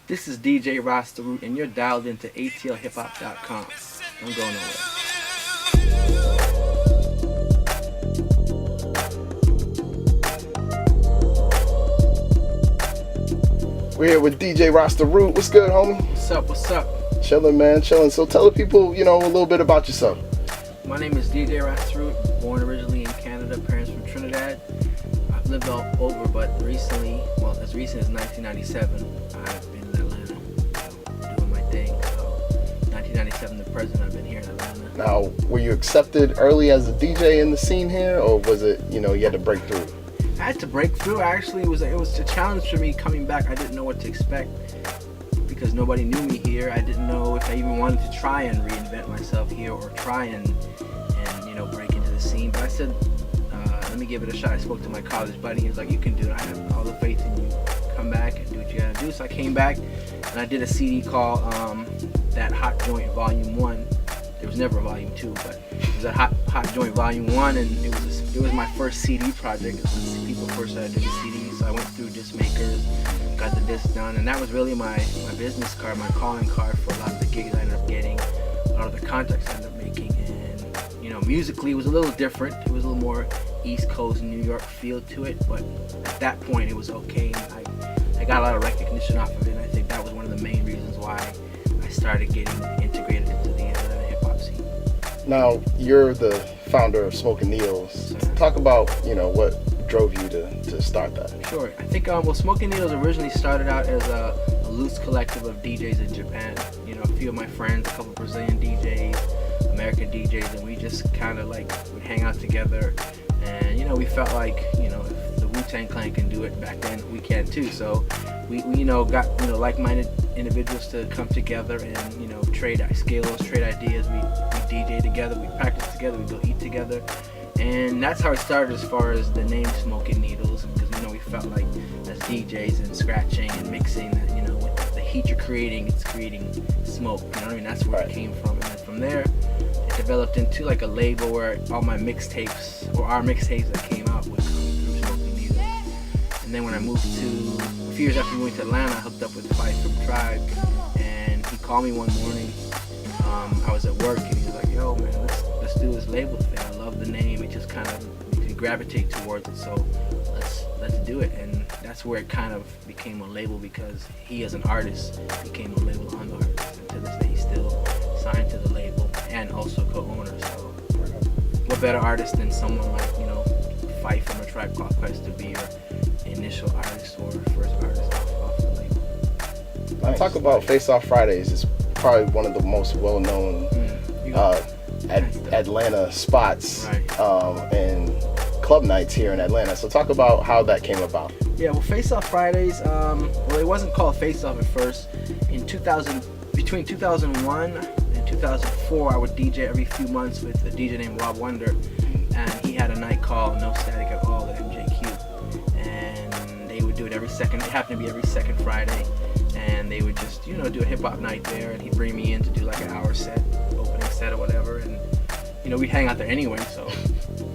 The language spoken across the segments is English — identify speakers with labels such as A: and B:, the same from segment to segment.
A: This is DJ Rasta Root, and you're dialed into atlhiphop.com. Don't go nowhere.
B: We're here with DJ Rasta Root. What's good, homie?
A: What's up? What's up?
B: Chilling, man, chilling. So tell the people, a little bit about yourself.
A: My name is DJ Rasta Root, born originally in Canada, parents from Trinidad. I've lived all over, but recently, as recent as 1997, I've been in Atlanta, doing my thing. So 1997 to present, I've been here in Atlanta.
B: Now, were you accepted early as a DJ in the scene here, or was it, you had to break through?
A: I had to break through. Actually, it was a challenge for me coming back. I didn't know what to expect because nobody knew me here. I didn't know if I even wanted to try and reinvent myself here or try and break into the scene. But I said, let me give it a shot. I spoke to my college buddy. He was like, you can do it. I have all the faith in you. Come back and do what you gotta do. So I came back and I did a CD called That Hot Joint Volume 1. There was never a Volume 2, but it was a Hot Joint Volume 1, and it was my first CD project. It was when people first started doing CDs, so I went through disc makers, got the disc done, and that was really my business card, my calling card for a lot of the gigs I ended up getting, a lot of the contacts I ended up making, and musically it was a little different. It was a little more East Coast, New York feel to it, but at that point it was okay, and I got a lot of recognition off of it, and I think that was one of the main reasons why I started getting integrated into the Atlanta hip-hop scene.
B: Now, you're the founder of Smokin Shells. Talk about, what drove you to start that.
A: Sure. I think, Smokin Shells originally started out as a loose collective of DJs in Japan. A few of my friends, a couple of Brazilian DJs, American DJs, and we just kind of would hang out together. And, we felt like, if the Wu-Tang Clan can do it back then, we can too. So we got, like-minded individuals to come together and, trade skills, trade ideas. We DJ together, we practice together, we go eat together. And that's how it started as far as the name Smokin Needles, because, we felt like as DJs and scratching and mixing that, with the heat you're creating, it's creating smoke. That's where it came from. And then from there, it developed into a label where all my mixtapes, or our mixtapes that came out would come through Smokin Needles. And then when I moved to, a few years after moving to Atlanta, I hooked up with Faceoff Friday, and he called me one morning. I was at work, and he was like, yo, man, let's do this label thing. I love the name. It just kind of, you gravitate towards it, so let's do it. And that's where it kind of became a label, because he, as an artist, became a label on the artist. And to this day, he's still signed to the label and also co-owner. So what better artist than someone like, Fife from A Tribe Called Quest to be your initial artist or first artist off the label.
B: Nice. Talk about Faceoff Fridays. It's probably one of the most well-known Atlanta spots, and club nights here in Atlanta. So talk about how that came about.
A: Yeah, well, Faceoff Fridays, it wasn't called Faceoff at first. Between 2001 and 2004, I would DJ every few months with a DJ named Rob Wonder, and he had a night called No Static at All at MJQ, and they would do it every second. It happened to be every second Friday, and they would just, do a hip-hop night there, and he'd bring me in to do an hour set, opening set or whatever, and, we'd hang out there anyway, so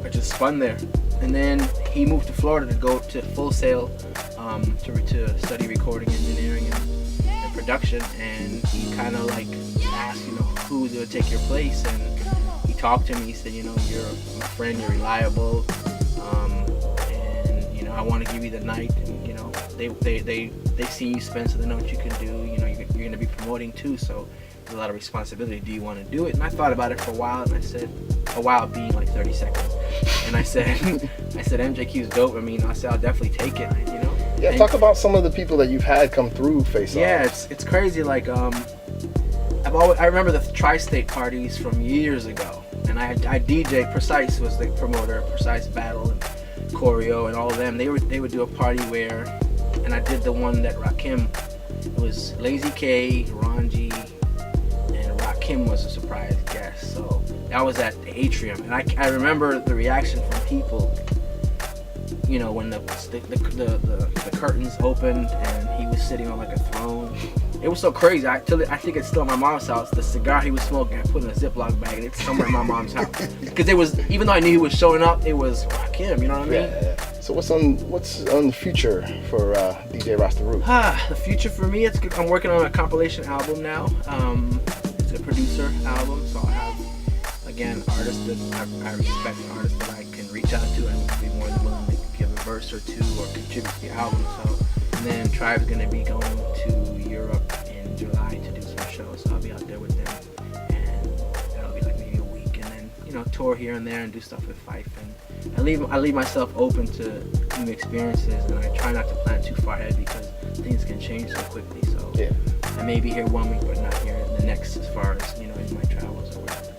A: I just spun there. And then he moved to Florida to go to Full Sail to study recording engineering and production, and he kind of asked, who's going to take your place, and he talked to me. He said, you're my friend, you're reliable, and I want to give you the night, and they see you spend, so they know what you can do. You're going to be promoting too, so there's a lot of responsibility. Do you want to do it? And I thought about it for a while, and I said, a while being 30 seconds, and I said MJQ's dope. I said I'll definitely take it.
B: Yeah, talk about some of the people that you've had come through Faceoff.
A: Yeah, it's crazy. I remember the tri-state parties from years ago, and I DJ. Precise was the promoter. Precise Battle and Choreo and all of them. They would do a party where, and I did the one that Rakim. It was Lazy K, Ron G, and Rakim was a surprise guest. So that was at the Atrium, and I remember the reaction from people. When the curtains opened and he was sitting on a throne. It was so crazy. I think it's still at my mom's house. The cigar he was smoking, I put in a Ziploc bag, and it's somewhere in my mom's house. Because it was, even though I knew he was showing up, it was Rakim, you know what I mean?
B: Yeah. So what's on the future for DJ Rasta Root?
A: The future for me, I'm working on a compilation album now. It's a producer album, so I'll have, again, artists that I respect, artists that I can reach out to and be more than willing to give a verse or two or contribute to the album. So, and then Tribe's gonna be going to Europe in July to do some shows, so I'll be out there with them, and that'll be like maybe a week, and then, you know, tour here and there and do stuff with Fife. And I leave myself open to new experiences, and I try not to plan too far ahead because things can change so quickly. So
B: yeah.
A: I may be here one week, but not here the next, as far as, you know, in my travels or whatever.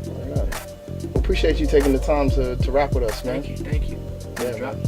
B: All right. Well, appreciate you taking the time to rap with us, man.
A: Thank you.
B: Yeah,
A: Drop.
B: man.